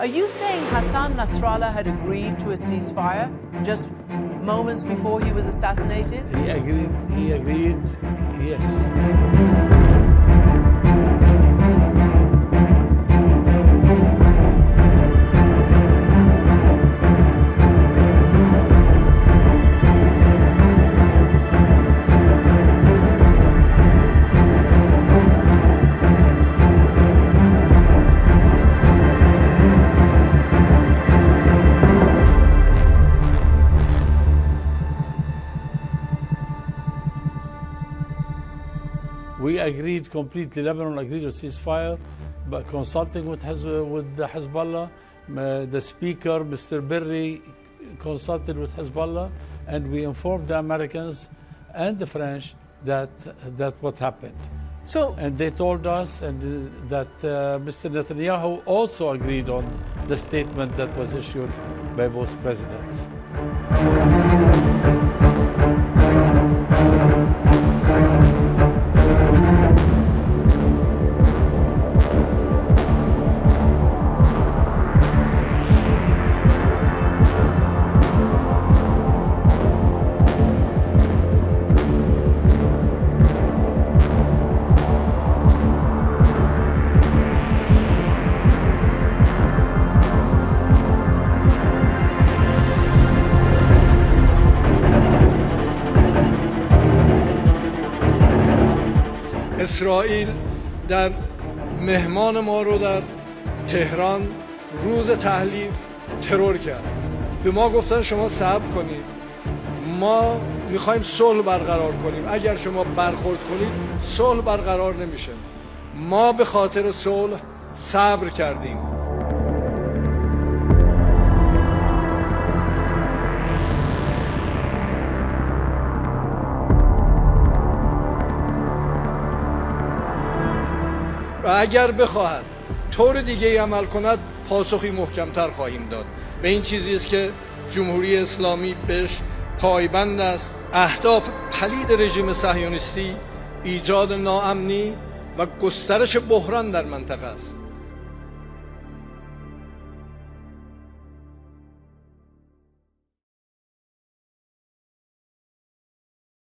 Are you saying Hassan Nasrallah had agreed to a ceasefire just moments before he was assassinated? He agreed, yes. We agreed completely, Lebanon agreed to ceasefire, but consulting with the Hezbollah, the speaker, Mr. Berri, consulted with Hezbollah, and we informed the Americans and the French that what happened. And they told us that Mr. Netanyahu also agreed on the statement that was issued by both presidents. اسرائیل در مهمان ما رو در تهران روز تحلیف ترور کرد. به ما گفتن شما صبر کنید، ما میخوایم صلح برقرار کنیم، اگر شما برخورد کنید صلح برقرار نمیشه. ما به خاطر صلح صبر کردیم. و اگر بخواهد طور دیگه ای عمل کند پاسخی محکمتر خواهیم داد. به این چیزی است که جمهوری اسلامی بهش پایبند است. اهداف پلید رژیم صهیونیستی ایجاد ناامنی و گسترش بحران در منطقه است.